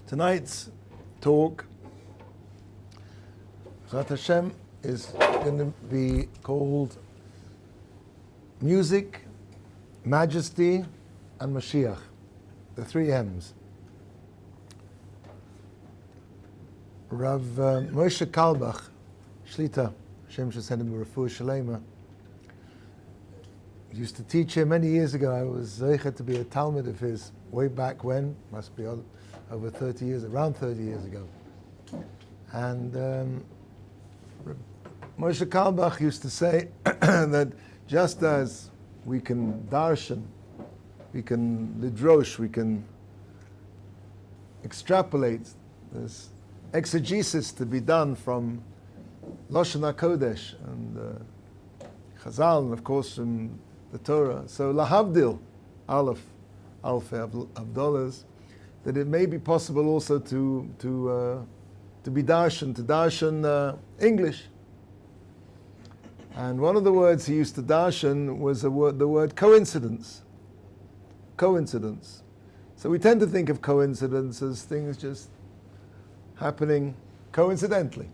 Tonight's talk, Zat Hashem, is going to be called Music, Majesty, and Mashiach, the three M's. Rav Moshe Kalbach, Shlita, Hashem should send him a refuah shalema, used to teach here many years ago. I was zeicher to be a Talmud of his way back when, must be over 30 years, around 30 years ago. And Moshe Kalbach used to say that just as we can darshan, we can lidrosh, we can extrapolate, there's exegesis to be done from Lashon HaKodesh and Chazal, and of course from the Torah. So lahavdil, Aleph, Alfei of dollars, that it may be possible also to be darshan, English. And one of the words he used to darshan was the word coincidence. Coincidence. So we tend to think of coincidence as things just happening coincidentally.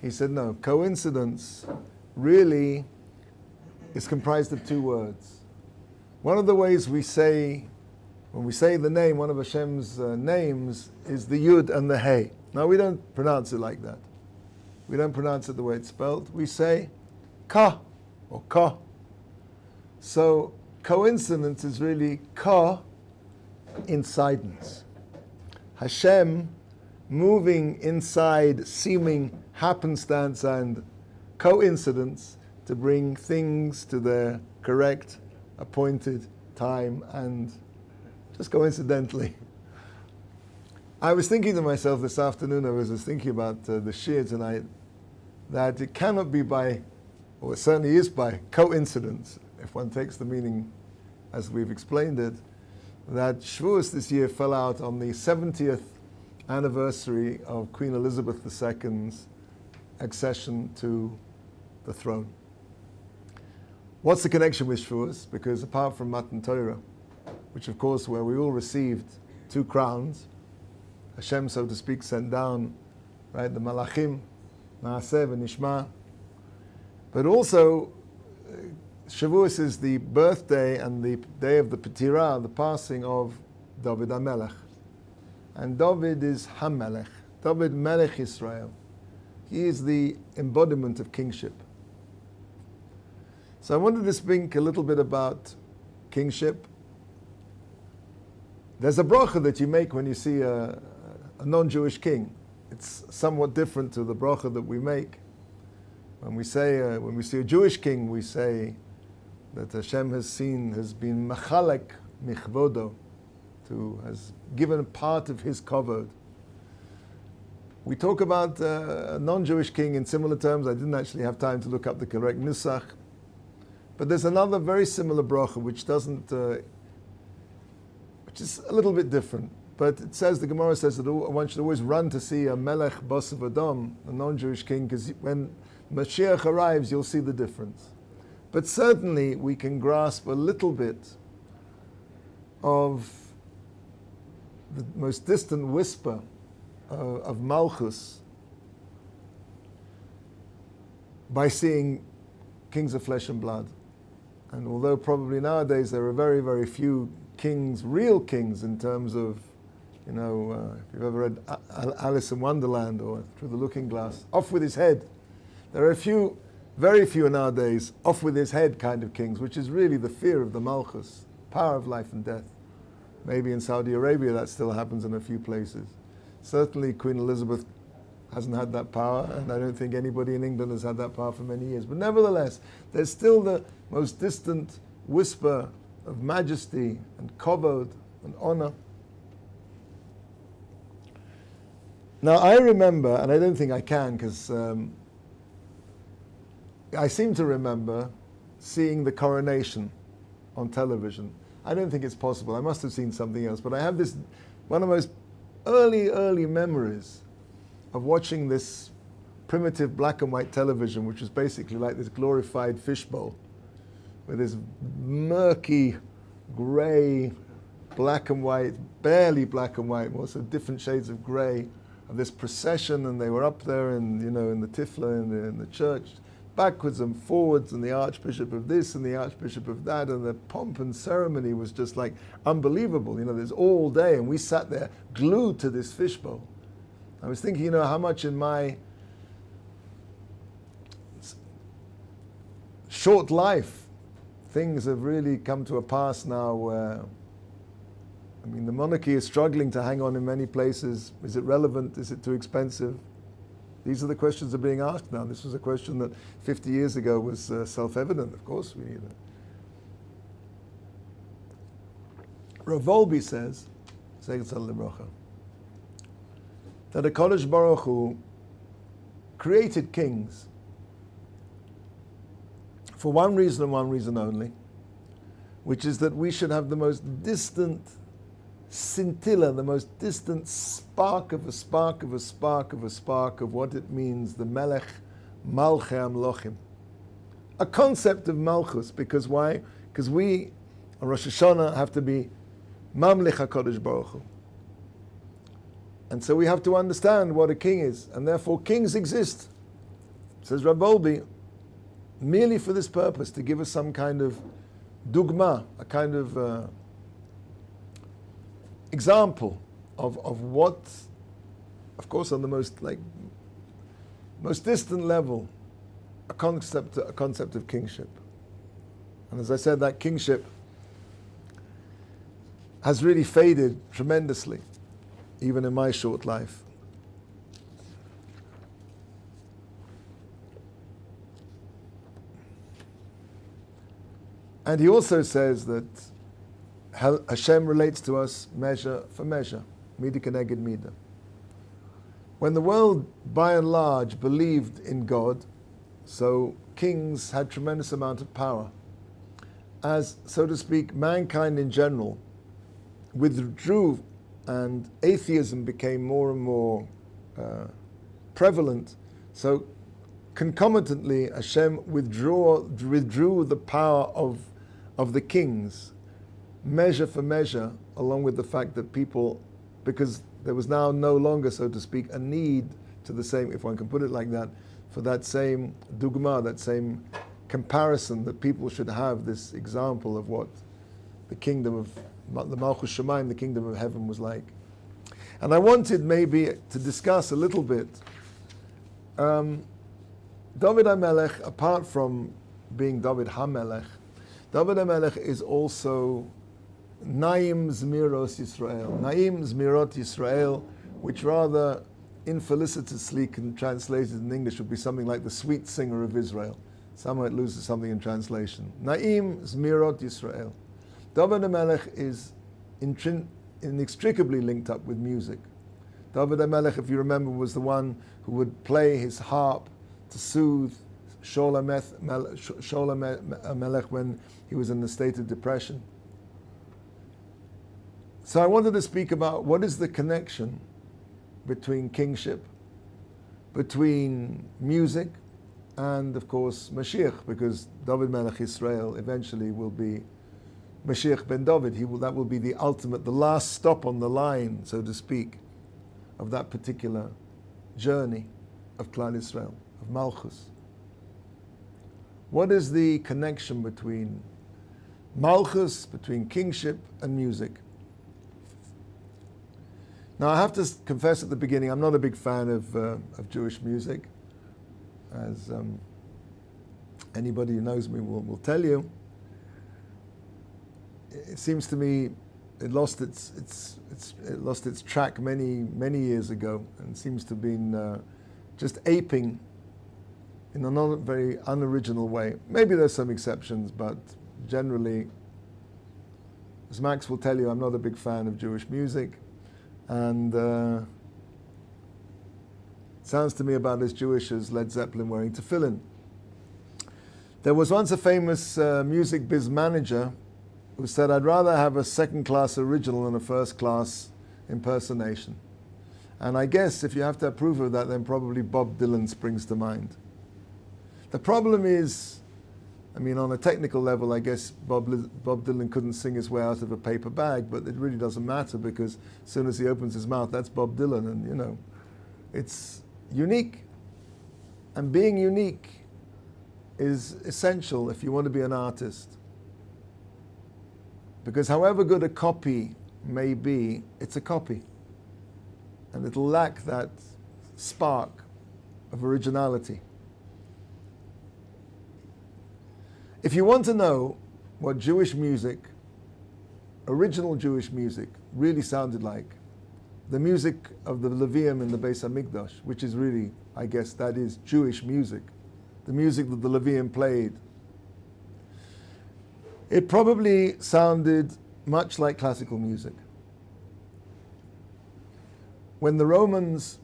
He said, no, coincidence really is comprised of two words. One of the ways we say, when we say the name, one of Hashem's names is the Yud and the Hey. Now we don't pronounce it like that. We don't pronounce it the way it's spelled. We say Ka or Ka. So coincidence is really Ka insidence. Hashem moving inside seeming happenstance and coincidence to bring things to their correct appointed time and just coincidentally. I was thinking to myself this afternoon, I was thinking about the shir tonight, that it cannot be by, or it certainly is by coincidence, if one takes the meaning as we've explained it, that Shavuos this year fell out on the 70th anniversary of Queen Elizabeth II's accession to the throne. What's the connection with Shavuos? Because apart from Matan Torah, which of course where we all received two crowns, Hashem, so to speak, sent down, right, the Malachim, Naaseh and Nishma, but also Shavuos is the birthday and the day of the Petirah, the passing of Dovid HaMelech. And Dovid is HaMelech, Dovid Melech Israel. He is the embodiment of kingship. So I wanted to speak a little bit about kingship. There's a bracha that you make when you see a non-Jewish king. It's somewhat different to the bracha that we make. When we see a Jewish king, we say that Hashem has been machalek michvodo, has given a part of his kavod. We talk about a non-Jewish king in similar terms. I didn't actually have time to look up the correct nusach. But there's another very similar bracha which is a little bit different. But it says, the Gemara says that one should always run to see a Melech Basav Adam, a non-Jewish king, because when Mashiach arrives, you'll see the difference. But certainly we can grasp a little bit of the most distant whisper of Malchus by seeing kings of flesh and blood. And although probably nowadays there are very, very few kings, real kings, in terms of, if you've ever read Alice in Wonderland or Through the Looking Glass, off with his head. There are very few nowadays, off with his head kind of kings, which is really the fear of the Malchus, power of life and death. Maybe in Saudi Arabia that still happens in a few places. Certainly Queen Elizabeth hasn't had that power, and I don't think anybody in England has had that power for many years. But nevertheless, there's still the most distant whisper of majesty and kavod and honor. Now I remember, and I don't think I can, because I seem to remember seeing the coronation on television. I don't think it's possible. I must have seen something else. But I have this, one of the most early memories of watching this primitive black and white television, which was basically like this glorified fishbowl with this murky, grey black and white, barely black and white, more so different shades of grey, of this procession, and they were up there in the tifla in the church, backwards and forwards, and the archbishop of this and the archbishop of that, and the pomp and ceremony was just like unbelievable. There's all day, and we sat there glued to this fishbowl. I was thinking, how much in my short life things have really come to a pass now where, the monarchy is struggling to hang on in many places. Is it relevant? Is it too expensive? These are the questions that are being asked now. This was a question that 50 years ago was self-evident. Of course we need it. Ravolbi says, that the HaKadosh Baruch Hu created kings for one reason and one reason only, which is that we should have the most distant scintilla, the most distant spark of a spark of a spark of a spark of what it means, the Melech Malchei Amlochim. A concept of Malchus, because why? Because we, on Rosh Hashanah, have to be Mamlich HaKadosh Baruch Hu. And so we have to understand what a king is, and therefore kings exist, says Rabbi Olbi, merely for this purpose, to give us some kind of dugma, a kind of example of what, of course, on the most distant level, a concept of kingship. And as I said, that kingship has really faded tremendously, even in my short life. And he also says that Hashem relates to us measure for measure, midah keneged midah. When the world, by and large, believed in God, so kings had tremendous amount of power. As, so to speak, mankind in general withdrew and atheism became more and more prevalent, so concomitantly Hashem withdrew the power of the kings, measure for measure, along with the fact that people, because there was now no longer, so to speak, a need to the same, if one can put it like that, for that same dugma, that same comparison, that people should have this example of what the kingdom of the Malchus Shemaim, the kingdom of heaven, was like. And I wanted maybe to discuss a little bit Dovid HaMelech, apart from being Dovid HaMelech, Dovid HaMelech is also Naim Zmiros Yisrael. Naim Zmirot Yisrael, which rather infelicitously can translate it in English would be something like the sweet singer of Israel. Somehow it loses something in translation. Naim Zmirot Yisrael. Dovid HaMelech is inextricably linked up with music. Dovid HaMelech, if you remember, was the one who would play his harp to soothe Shaul HaMelech when he was in a state of depression. So I wanted to speak about what is the connection between kingship, between music, and of course Mashiach, because Dovid Melech Israel eventually will be Mashiach ben Dovid. That will be the ultimate, the last stop on the line, so to speak, of that particular journey of Klal Yisrael, of Malchus. What is the connection between Malchus, between kingship and music? Now I have to confess at the beginning, I'm not a big fan of Jewish music, as anybody who knows me will tell you. It seems to me it lost its track many years ago, and seems to have been just aping in a not very unoriginal way. Maybe there's some exceptions, but generally, as Max will tell you, I'm not a big fan of Jewish music, and it sounds to me about as Jewish as Led Zeppelin wearing tefillin. There was once a famous music biz manager who said, I'd rather have a second-class original than a first-class impersonation. And I guess if you have to approve of that, then probably Bob Dylan springs to mind. The problem is, I mean, on a technical level, I guess Bob Dylan couldn't sing his way out of a paper bag, but it really doesn't matter because as soon as he opens his mouth, that's Bob Dylan, and you know, it's unique. And being unique is essential if you want to be an artist. Because however good a copy may be, it's a copy. And it'll lack that spark of originality. If you want to know what Jewish music, original Jewish music, really sounded like, the music of the Levium in the Beis HaMikdash, which is really, I guess, that is Jewish music, the music that the Levium played, it probably sounded much like classical music. When the Romans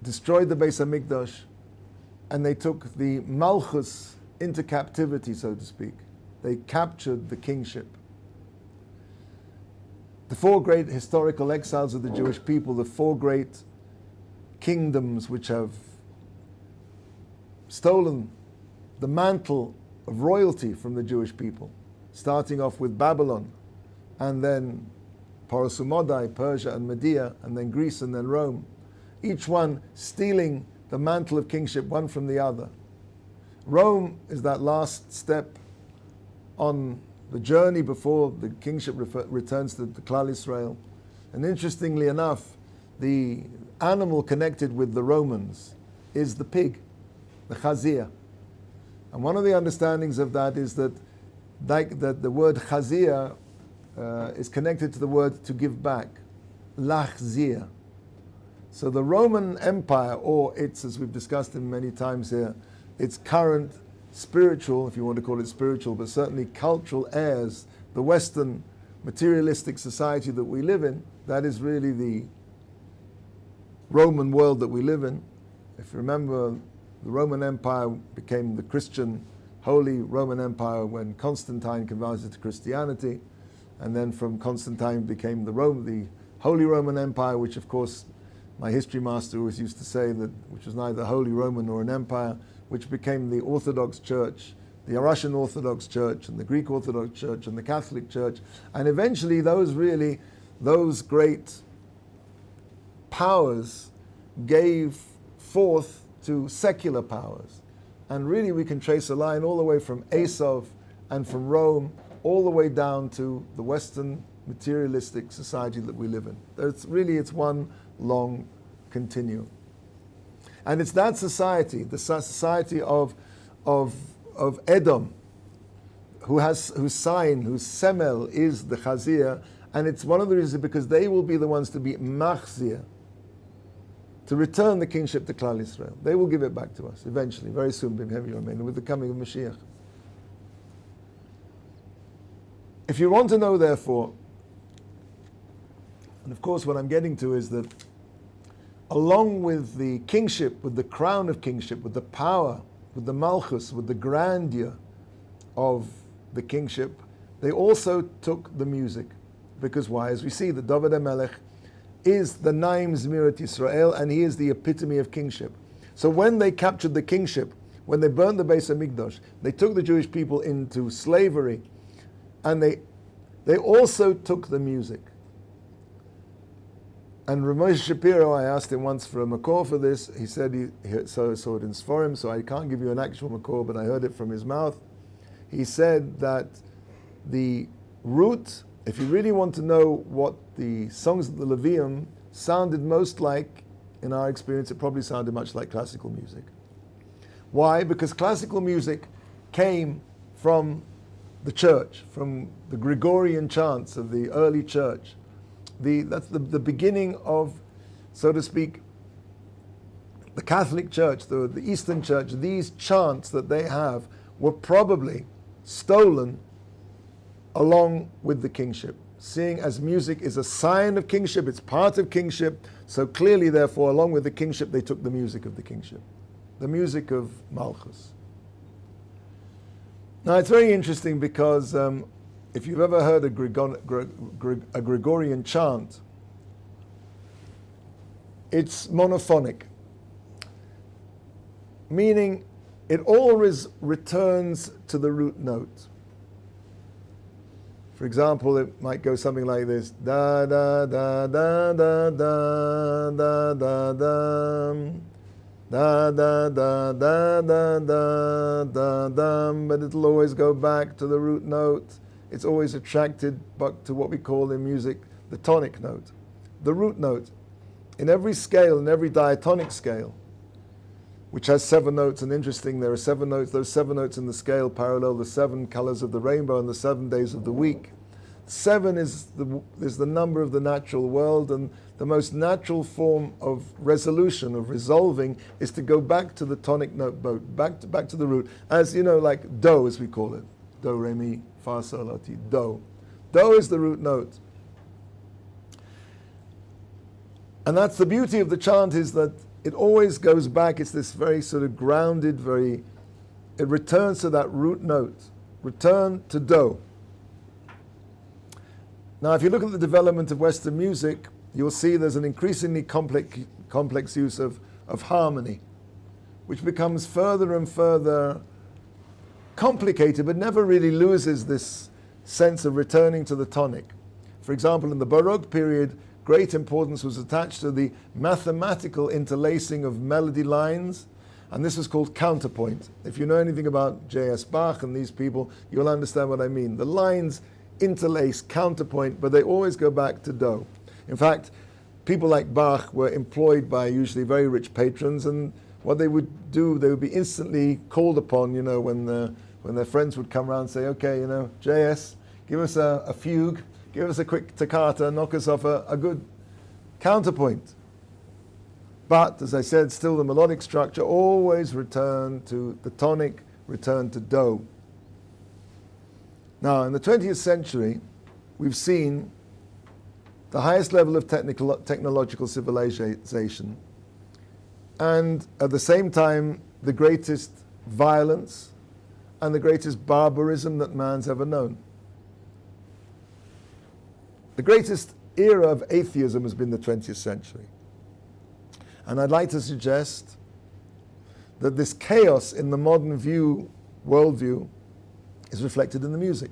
destroyed the Beis HaMikdash and they took the Malchus into captivity, so to speak, they captured the kingship. The four great historical exiles of the Jewish people, the four great kingdoms which have stolen the mantle of royalty from the Jewish people, starting off with Babylon, and then Parasumodai, Persia and Media, and then Greece and then Rome, each one stealing the mantle of kingship one from the other. Rome is that last step on the journey before the kingship returns to the Klal Yisrael. And interestingly enough, the animal connected with the Romans is the pig, the chazir. And one of the understandings of that is that the word chazir is connected to the word to give back, lachzir. So the Roman Empire, or its, as we've discussed in many times here, its current spiritual, if you want to call it spiritual, but certainly cultural heirs, the Western materialistic society that we live in, that is really the Roman world that we live in. If you remember, the Roman Empire became the Christian, Holy Roman Empire when Constantine converted to Christianity, and then from Constantine became the Holy Roman Empire, which of course my history master always used to say that, which was neither Holy Roman nor an empire, which became the Orthodox Church, the Russian Orthodox Church, and the Greek Orthodox Church, and the Catholic Church. And eventually those great powers gave forth to secular powers. And really we can trace a line all the way from Esau and from Rome, all the way down to the Western materialistic society that we live in. It's one long continuum. And it's that society, the society of Edom, whose sign, whose semel is the chazir, and it's one of the reasons because they will be the ones to be machzir, to return the kingship to Klal Yisrael. They will give it back to us eventually, very soon, with the coming of Mashiach. If you want to know, therefore, and of course what I'm getting to is that along with the kingship, with the crown of kingship, with the power, with the malchus, with the grandeur of the kingship, they also took the music. Because why? As we see, the Dovid HaMelech is the Naim Zmirat Yisrael, and he is the epitome of kingship. So when they captured the kingship, when they burned the Beis HaMikdash, they took the Jewish people into slavery, and they also took the music. And Ramesh Shapiro, I asked him once for a makor for this. He said he saw it in Sforim, so I can't give you an actual makor, but I heard it from his mouth. He said that the root, if you really want to know what the songs of the Levium sounded most like, in our experience, it probably sounded much like classical music. Why? Because classical music came from the church, from the Gregorian chants of the early church. That's the beginning of, so to speak, the Catholic Church, the Eastern Church. These chants that they have were probably stolen along with the kingship. Seeing as music is a sign of kingship, it's part of kingship, so clearly, therefore, along with the kingship, they took the music of the kingship, the music of Malchus. Now, it's very interesting because if you've ever heard a Gregorian chant, it's monophonic, meaning it always returns to the root note. For example, it might go something like this: da da da da da da da da da da da da da da da da, but it'll always go back to the root note. It's always attracted back to what we call in music the tonic note, the root note. In every scale, in every diatonic scale, which has 7 notes, and interesting, there are 7 notes, those 7 notes in the scale parallel the 7 colors of the rainbow and the 7 days of the week. 7 is the number of the natural world, and the most natural form of resolution, of resolving, is to go back to the tonic note, back to the root, as you know, like do, as we call it. Do, re, mi, fa, sol, la, ti, do. Do is the root note. And that's the beauty of the chant, is that it always goes back. It's this very sort of grounded, it returns to that root note. Return to do. Now, if you look at the development of Western music, you'll see there's an increasingly complex use of harmony, which becomes further and further complicated, but never really loses this sense of returning to the tonic. For example, in the Baroque period, great importance was attached to the mathematical interlacing of melody lines, and this was called counterpoint. If you know anything about J.S. Bach and these people, you'll understand what I mean. The lines interlace, counterpoint, but they always go back to do. In fact, people like Bach were employed by usually very rich patrons, and what they would do, they would be instantly called upon, when their friends would come around and say, okay, J.S., give us a fugue, give us a quick toccata, knock us off a good counterpoint. But, as I said, still the melodic structure always returned to the tonic, returned to do. Now, in the 20th century, we've seen the highest level of technological civilization, and at the same time, the greatest violence and the greatest barbarism that man's ever known. The greatest era of atheism has been the 20th century. And I'd like to suggest that this chaos in the modern worldview, is reflected in the music.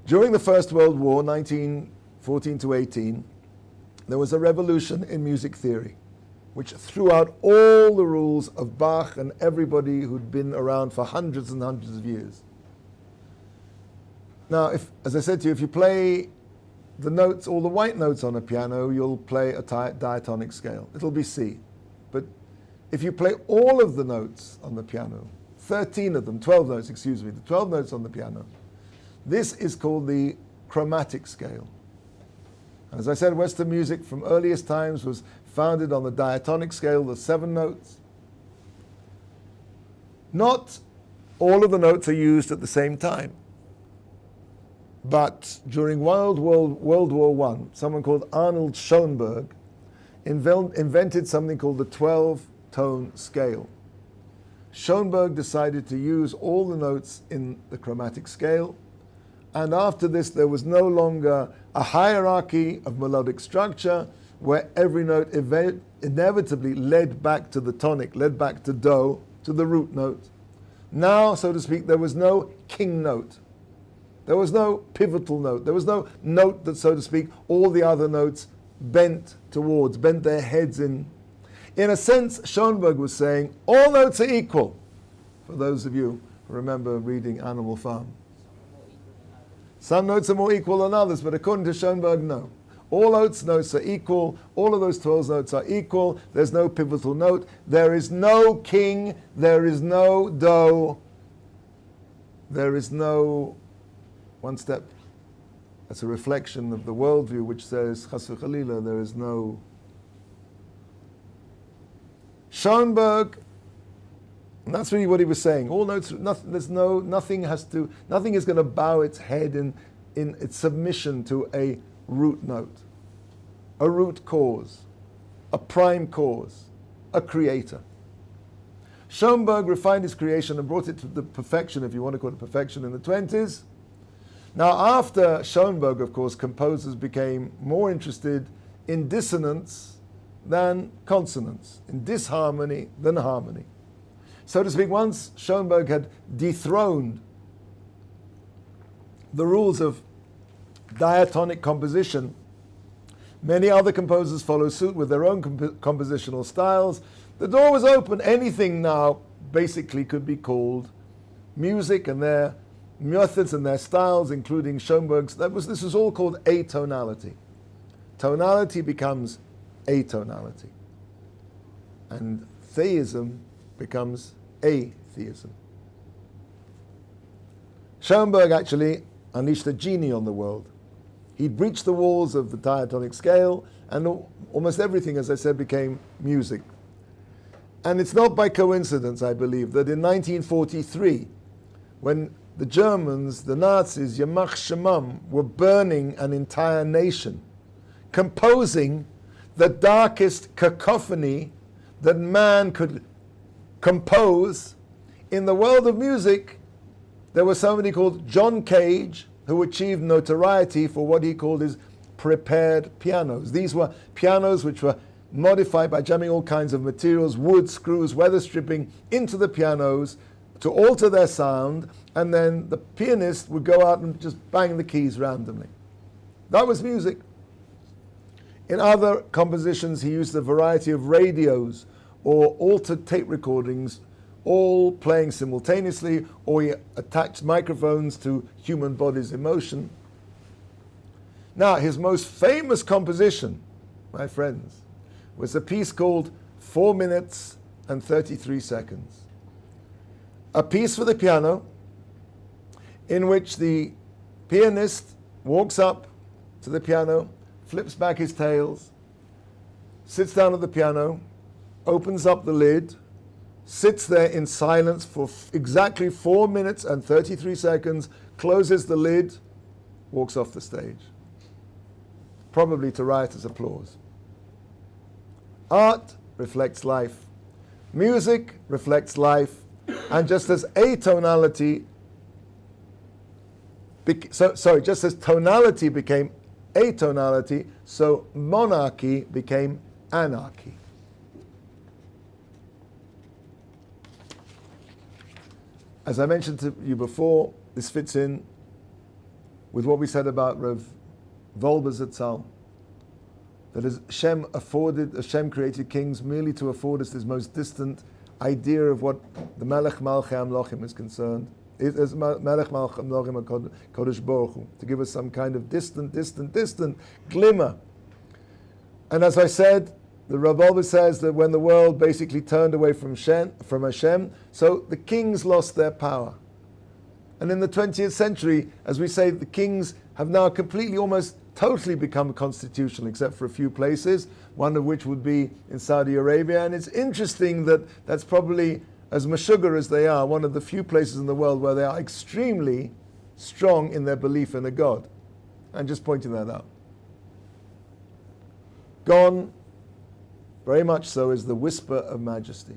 During the First World War, 1914 to 18, there was a revolution in music theory, which threw out all the rules of Bach and everybody who'd been around for hundreds and hundreds of years. Now, as I said to you, if you play the notes, all the white notes on a piano, you'll play a diatonic scale. It'll be C. But if you play all of the notes on the piano, 13 of them, 12 notes, excuse me, the 12 notes on the piano, this is called the chromatic scale. As I said, Western music from earliest times was founded on the diatonic scale, the 7 notes. Not all of the notes are used at the same time. But during World War I, someone called Arnold Schoenberg invented something called the 12-tone scale. Schoenberg decided to use all the notes in the chromatic scale, and after this there was no longer a hierarchy of melodic structure where every note inevitably led back to the tonic, led back to do, to the root note. Now, so to speak, there was no king note. There was no pivotal note. There was no note that, so to speak, all the other notes bent their heads in. In a sense, Schoenberg was saying, all notes are equal. For those of you who remember reading Animal Farm. Some notes are more equal than others, but according to Schoenberg, no. All notes are equal. All of those 12 notes are equal. There's no pivotal note. There is no king. There is no do. There is no one step. That's a reflection of the worldview which says, Chas v'chalila, there is no. Schoenberg, and that's really what he was saying. All notes, nothing is going to bow its head in its submission to a root note, a root cause, a prime cause, a creator. Schoenberg refined his creation and brought it to the perfection, if you want to call it perfection, in the 20s. Now, after Schoenberg, of course, composers became more interested in dissonance than consonance, in disharmony than harmony. so to speak, once Schoenberg had dethroned the rules of diatonic composition, many other composers follow suit with their own compositional styles. The door was open. Anything now basically could be called music, and their methods and their styles, including Schoenberg's, this was all called atonality. Tonality becomes atonality. And theism becomes atheism. Schoenberg actually unleashed a genie on the world. He'd breached the walls of the diatonic scale, and almost everything, as I said, became music. And it's not by coincidence, I believe, that in 1943, when the Germans, the Nazis, Yamach Shemam, were burning an entire nation, composing the darkest cacophony that man could compose, in the world of music, there was somebody called John Cage, who achieved notoriety for what he called his prepared pianos. These were pianos which were modified by jamming all kinds of materials, wood, screws, weather stripping, into the pianos to alter their sound, and then the pianist would go out and just bang the keys randomly. That was music. In other compositions, he used a variety of radios or altered tape recordings, all playing simultaneously, or he attached microphones to human bodies in motion. Now, his most famous composition, my friends, was a piece called 4 minutes and 33 seconds. A piece for the piano in which the pianist walks up to the piano, flips back his tails, sits down at the piano, opens up the lid, sits there in silence for exactly 4 minutes and 33 seconds, closes the lid, walks off the stage, probably to riotous applause. Art reflects life. Music reflects life. And just as atonality, just as tonality became atonality, so monarchy became anarchy. As I mentioned to you before, this fits in with what we said about Rav Wolbe Zatzal, that as Hashem created kings merely to afford us this most distant idea of what the Melech Malchei Amlochim is concerned, as Melech Malchei Amlochim Kodesh Baruch Hu, to give us some kind of distant glimmer. And as I said, the Rav Wolbe says that when the world basically turned away from Hashem, so the kings lost their power. And in the 20th century, as we say, the kings have now completely, almost totally become constitutional, except for a few places, one of which would be in Saudi Arabia. And it's interesting that that's probably, as mashugar as they are, one of the few places in the world where they are extremely strong in their belief in a God. I'm just pointing that out. Gone, very much so, is the whisper of majesty.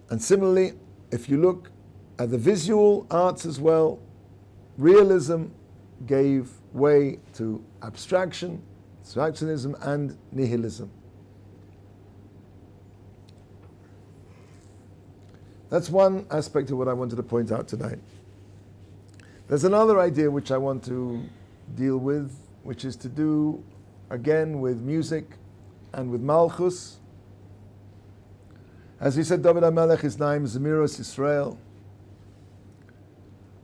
And similarly, if you look at the visual arts as well, realism gave way to abstractionism and nihilism. That's one aspect of what I wanted to point out tonight. There's another idea which I want to deal with, which is to do, again, with music and with Malchus. As we said, Dovid HaMelech is named Zemiros Yisrael.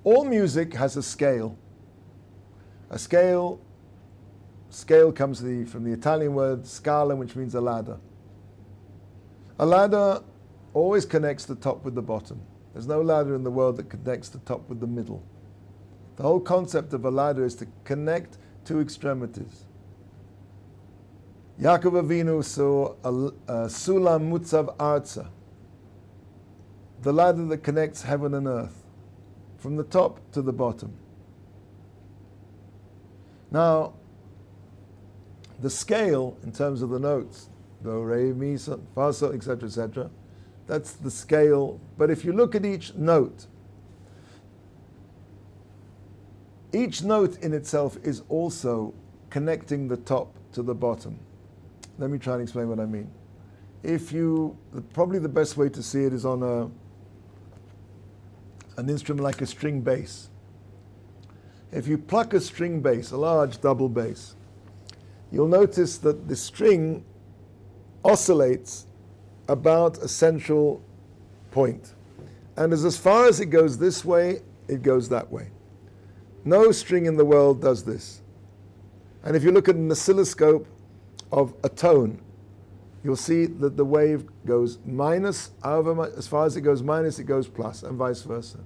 All music has a scale. A scale comes from the Italian word scala, which means a ladder. A ladder always connects the top with the bottom. There's no ladder in the world that connects the top with the middle. The whole concept of a ladder is to connect two extremities. Yaakov Avinu saw a sulam mutzav arza, the ladder that connects heaven and earth, from the top to the bottom. Now, the scale in terms of the notes, do, re, mi, fa, sol, etc., that's the scale. But if you look at each note in itself is also connecting the top to the bottom. Let me try and explain what I mean. Probably the best way to see it is on an instrument like a string bass. If you pluck a string bass, a large double bass, you'll notice that the string oscillates about a central point. And as far as it goes this way, it goes that way. No string in the world does this. And if you look at an oscilloscope of a tone, you'll see that the wave goes minus, however, as far as it goes minus, it goes plus, and vice versa.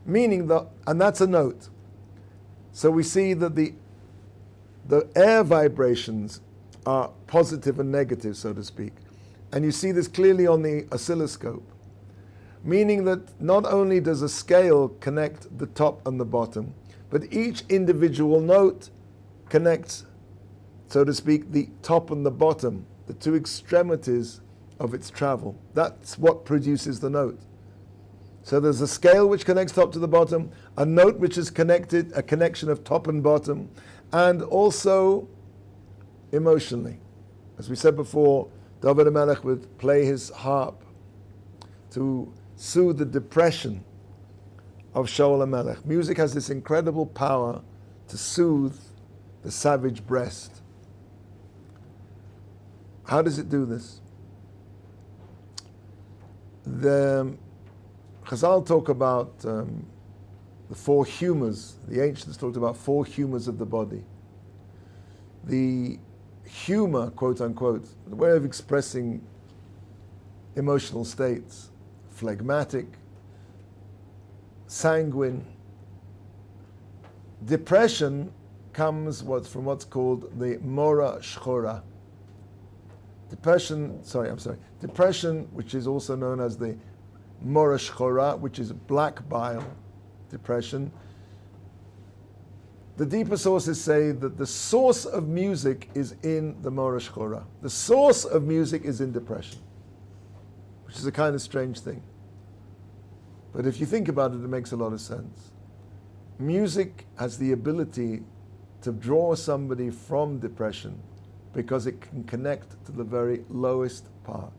Meaning that, and that's a note. So we see that the air vibrations are positive and negative, so to speak. And you see this clearly on the oscilloscope. Meaning that not only does a scale connect the top and the bottom, but each individual note connects, so to speak, the top and the bottom, the two extremities of its travel. That's what produces the note. So there's a scale which connects top to the bottom, a note which is connected, a connection of top and bottom, and also emotionally. As we said before, Dovid HaMelech would play his harp to soothe the depression of Shaul HaMelech. Music has this incredible power to soothe the savage breast. How does it do this? The Chazal talk about the four humors. The ancients talked about four humors of the body. The humor, quote unquote, the way of expressing emotional states, phlegmatic, sanguine. Depression comes from what's called the mora shchora. Depression, which is also known as the mora shchora, which is black bile depression. The deeper sources say that the source of music is in the mora shchora. The source of music is in depression, which is a kind of strange thing. But if you think about it, it makes a lot of sense. Music has the ability to draw somebody from depression because it can connect to the very lowest part.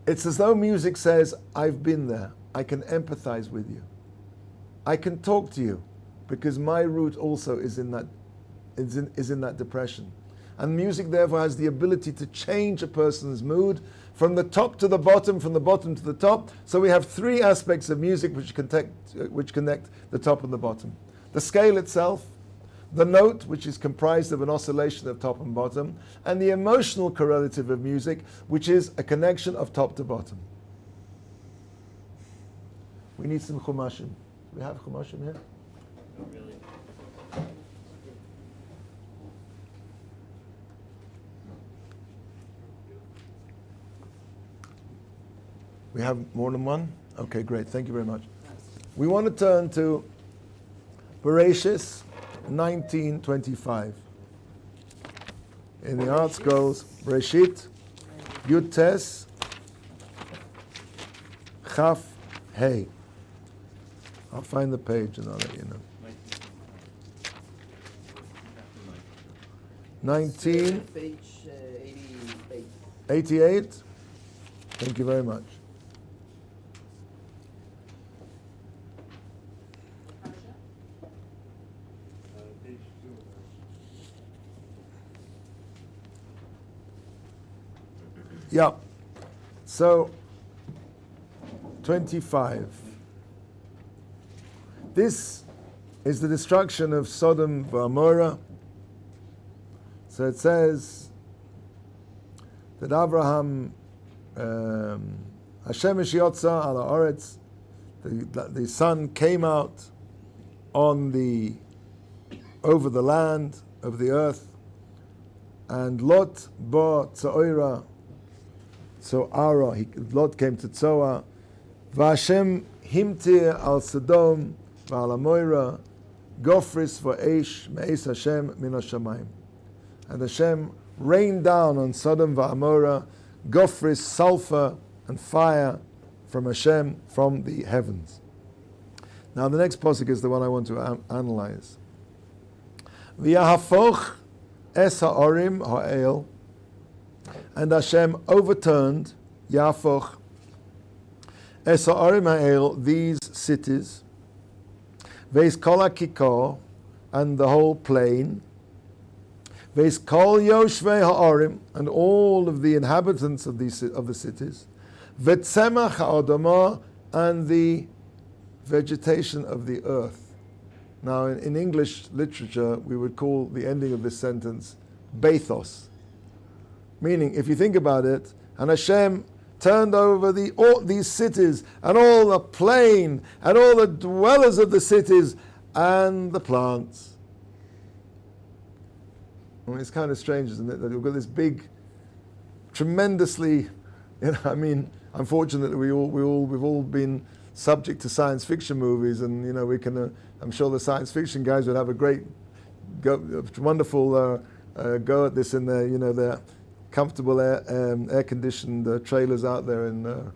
It's as though music says, I've been there, I can empathize with you. I can talk to you because my root also is in that depression. And music therefore has the ability to change a person's mood from the top to the bottom, from the bottom to the top. So we have three aspects of music which connect the top and the bottom. The scale itself, the note, which is comprised of an oscillation of top and bottom, and the emotional correlative of music, which is a connection of top to bottom. We need some chumashim. Do we have chumashim here? Not really. We have more than one? Okay, great. Thank you very much. We want to turn to Bereshis 19:25. In the Art Scrolls, Bereshit, Yud Tes, Chaf Hey. I'll find the page and I'll let you know. 19. Page 88. 88. Thank you very much. Yeah. So, 25. This is the destruction of Sodom and Gomorrah. So it says that Abraham, Hashem Yotza ala Oretz, the sun came out over the land, over the earth, and Lot ba Tzoira. So Lot came to Tzoa. V'Hashem himtir al Sodom v'al Amoira gofris v'eish me'es Hashem min hashamayim. And Hashem rained down on Sodom v'Amorah gofris, sulfur and fire from Hashem, from the heavens. Now the next pasuk is the one I want to analyze. V'yahafoch Es ha'orim ha'el, and Hashem overturned, Yafoch, Es ha'orim ha'el, these cities, Veis kol ha'kikor, and the whole plain, Veis kol yoshvei ha'orim, and all of the inhabitants of the cities, Vetzemach ha'odamah, and the vegetation of the earth. Now, in English literature, we would call the ending of this sentence bathos. Meaning, if you think about it, and Hashem turned over all these cities, and all the plain, and all the dwellers of the cities, and the plants. I mean, it's kind of strange, isn't it, that you've got this big, tremendously, unfortunately, we've all been subject to science fiction movies, and we can. I'm sure the science fiction guys would have a wonderful go at this in their comfortable air-conditioned trailers out there in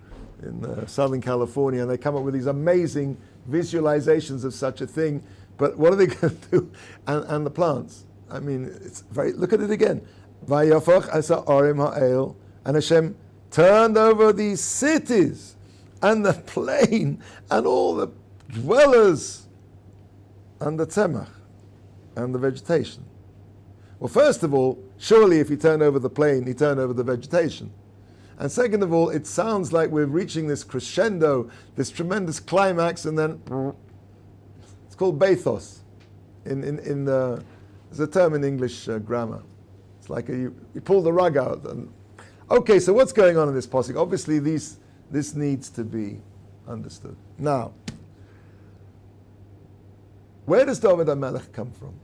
Southern California, and they come up with these amazing visualizations of such a thing. But what are they going to do? And the plants. I mean, it's very. Look at it again. Vayafach asa orim ha'el, and Hashem turned over these cities and the plain and all the dwellers and the tzemach and the vegetation. Well, first of all, surely if you turn over the plain, you turn over the vegetation. And second of all, it sounds like we're reaching this crescendo, this tremendous climax, and then it's called bathos. There's a term in English grammar. It's like you pull the rug out. Okay, so what's going on in this posuk? Obviously, this needs to be understood. Now, where does Dovid HaMelech come from?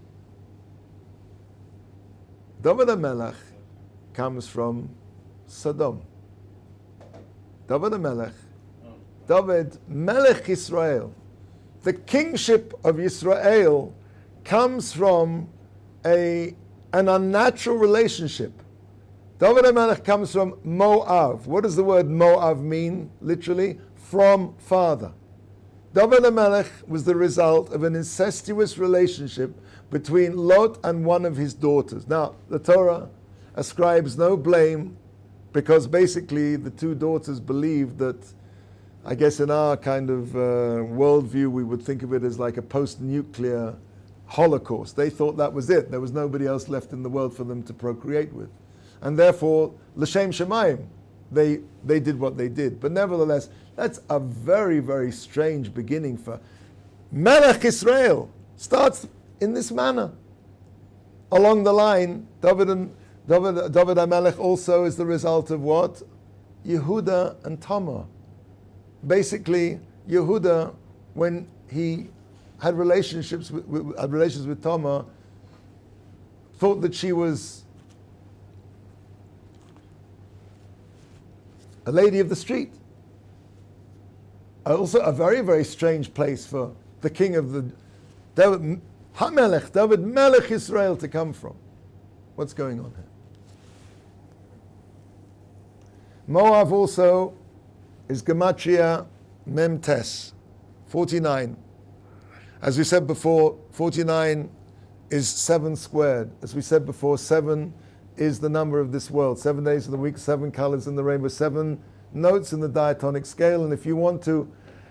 Dovid HaMelech comes from Sodom. Dovid HaMelech, Dovid Melech Yisrael. The kingship of Yisrael comes from an unnatural relationship. Dovid HaMelech comes from Moav. What does the word Moav mean, literally? From father. Dovid HaMelech was the result of an incestuous relationship between Lot and one of his daughters. Now, the Torah ascribes no blame because basically the two daughters believed that, I guess in our kind of worldview, we would think of it as like a post-nuclear Holocaust. They thought that was it. There was nobody else left in the world for them to procreate with. And therefore, L'Shem Shemayim, they did what they did. But nevertheless, that's a very, very strange beginning for Melech Israel. Starts in this manner. Along the line, Dovid HaMelech also is the result of what? Yehuda and Tamar. Basically, Yehuda, when he had relations with Tamar, thought that she was a lady of the street. Also a very, very strange place for the king of the David, HaMelech, David Melech Israel to come from. What's going on here? Moav also is Gematria Memtes, 49. As we said before, 49 is 7 squared. As we said before, 7 is the number of this world. 7 days of the week, 7 colors in the rainbow, 7 notes in the diatonic scale. And if you want to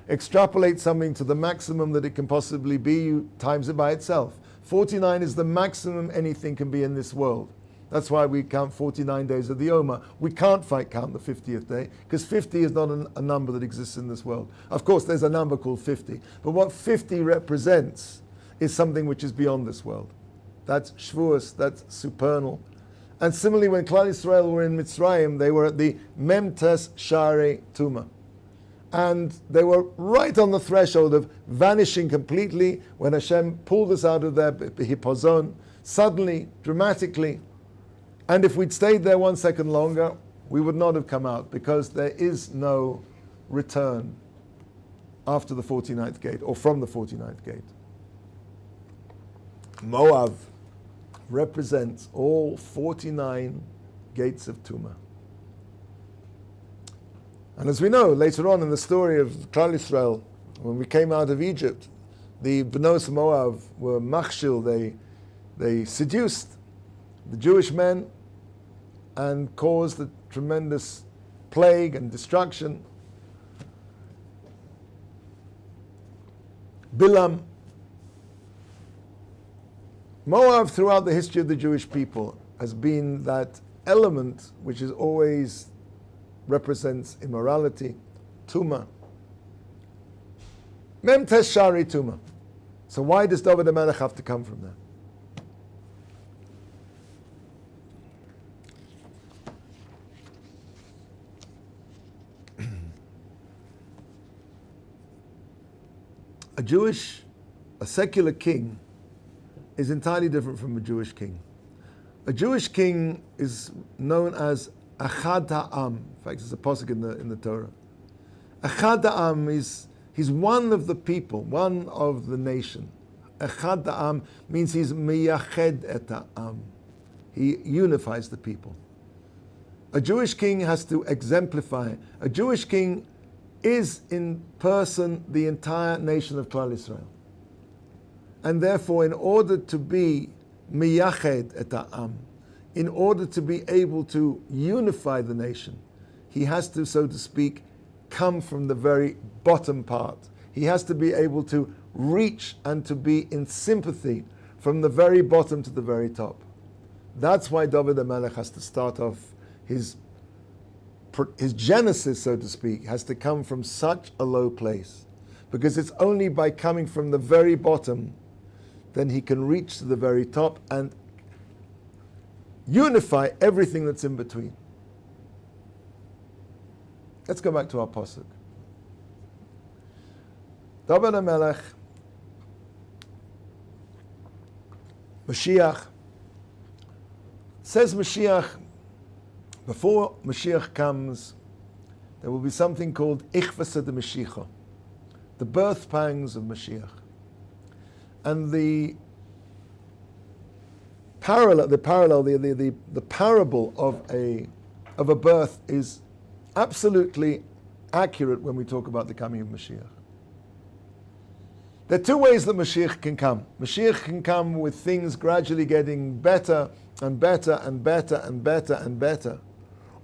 extrapolate something to the maximum that it can possibly be, you times it by itself. 49 is the maximum anything can be in this world. That's why we count 49 days of the Omer. We can't count the 50th day, because 50 is not a number that exists in this world. Of course, there's a number called 50. But what 50 represents is something which is beyond this world. That's Shavuos, that's supernal. And similarly, when Klal Yisrael were in Mitzrayim, they were at the Memtes Shari Tuma. And they were right on the threshold of vanishing completely when Hashem pulled us out of their hipozon, suddenly, dramatically. And if we'd stayed there 1 second longer, we would not have come out, because there is no return after the 49th gate, or from the 49th gate. Moav represents all 49 gates of Tumah. And as we know, later on in the story of Klal Yisrael, when we came out of Egypt, the Bnos Moav were machshil, they seduced the Jewish men and caused a tremendous plague and destruction. Bilam. Moab, throughout the history of the Jewish people, has been that element which is always represents immorality, Tumah. Mem tes shari Tumah. So why does Dovid HaMelech have to come from there? A secular king is entirely different from a Jewish king. A Jewish king is known as Achad Ha'am. In fact, there's a pasuk in the Torah. Achad Ha'am is he's one of the people, one of the nation. Achad Ha'am means he's miyached et ha'am. He unifies the people. A Jewish king has to exemplify. A Jewish king is in person the entire nation of Klal Yisrael. And therefore, in order to be miyached et ha'am, in order to be able to unify the nation, he has to, so to speak, come from the very bottom part. He has to be able to reach and to be in sympathy from the very bottom to the very top. That's why Dovid HaMelech has to start off his genesis, so to speak, has to come from such a low place. Because it's only by coming from the very bottom then he can reach to the very top and unify everything that's in between. Let's go back to our pasuk. Dovid HaMelech, Mashiach, says Mashiach, before Mashiach comes, there will be something called Ichvasa de Mashiach, the birth pangs of Mashiach. And the parable of a birth is absolutely accurate when we talk about the coming of Mashiach. There are two ways that Mashiach can come. Mashiach can come with things gradually getting better and better and better and better and better.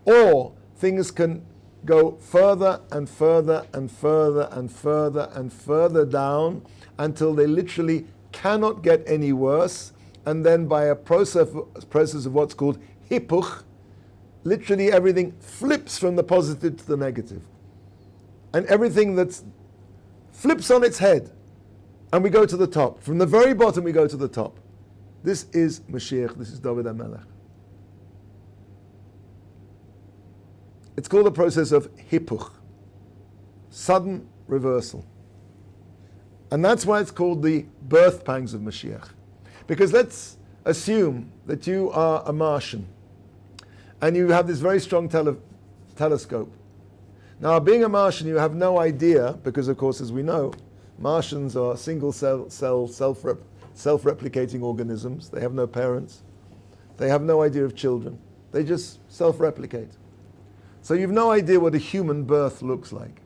Or things can go further and further and further and further and further down until they literally cannot get any worse. And then by a process of what's called hipuch, literally everything flips from the positive to the negative. And everything that's flips on its head. And we go to the top. From the very bottom we go to the top. This is Mashiach, this is Dovid HaMelech. It's called the process of hipuch, sudden reversal. And that's why it's called the birth pangs of Mashiach. Because let's assume that you are a Martian and you have this very strong telescope. Now, being a Martian, you have no idea, because of course, as we know, Martians are single cell self-replicating organisms. They have no parents. They have no idea of children. They just self-replicate. So you have no idea what a human birth looks like.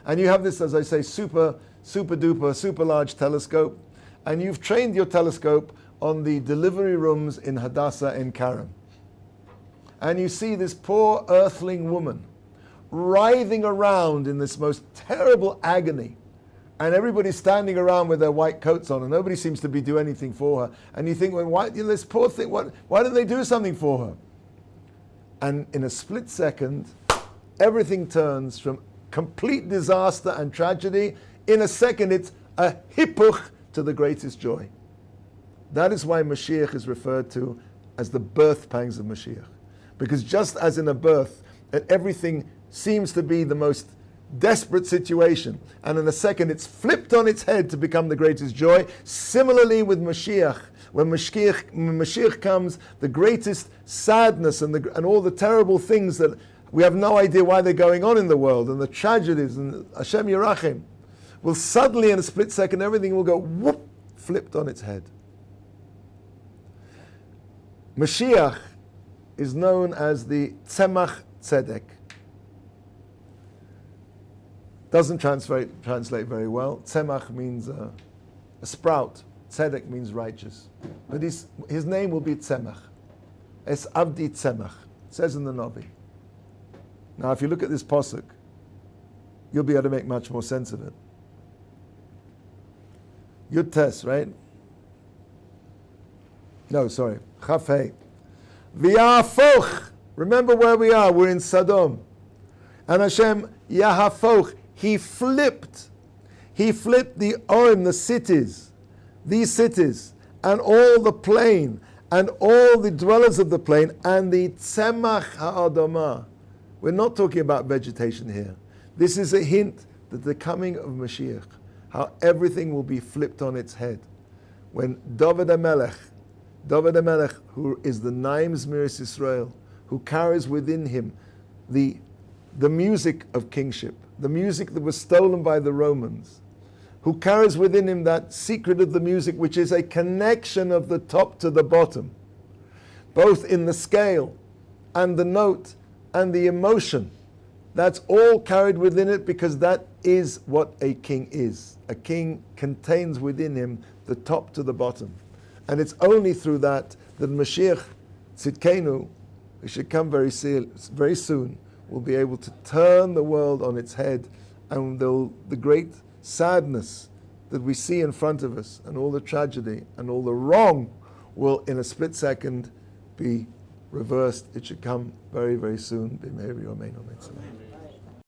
And you have this, as I say, super duper, super large telescope, and you've trained your telescope on the delivery rooms in Hadassah in Karen. And you see this poor earthling woman writhing around in this most terrible agony. And everybody's standing around with their white coats on, and nobody seems to be doing anything for her. And you think, well, why, this poor thing, why don't they do something for her? And in a split second, everything turns from complete disaster and tragedy. In a second, it's a hipuch to the greatest joy. That is why Mashiach is referred to as the birth pangs of Mashiach. Because just as in a birth, everything seems to be the most desperate situation, and in a second it's flipped on its head to become the greatest joy. Similarly with Mashiach, when Mashiach comes, the greatest sadness and all the terrible things that we have no idea why they're going on in the world, and the tragedies, and Hashem Yerachim, will suddenly in a split second everything will go whoop, flipped on its head. Mashiach is known as the Tzemach Tzedek. Doesn't translate very well. Tzemach means a sprout. Tzedek means righteous. But his name will be Tzemach. Es avdi tzemach. It says in the Navi. Now, if you look at this pasuk, you'll be able to make much more sense of it. Yud Tes, right? No, sorry. Chaf Hei. V'yahafoch. Remember where we are. We're in Sodom. And Hashem, Yahafoch, He flipped. He flipped the Oim, the cities. These cities. And all the plain. And all the dwellers of the plain. And the Tzemach Ha'adamah. We're not talking about vegetation here. This is a hint that the coming of Mashiach, how everything will be flipped on its head. When Dovid HaMelech, who is the Naim Zmiris Yisrael, who carries within him the music of kingship, the music that was stolen by the Romans, who carries within him that secret of the music which is a connection of the top to the bottom, both in the scale and the note and the emotion. That's all carried within it because that is what a king is. A king contains within him the top to the bottom. And it's only through that Mashiach Tzidkenu, who should come very soon, will be able to turn the world on its head, and the great sadness that we see in front of us and all the tragedy and all the wrong will in a split second be reversed. It should come very, very soon. Be Meiri Yomeinu Mitzvah.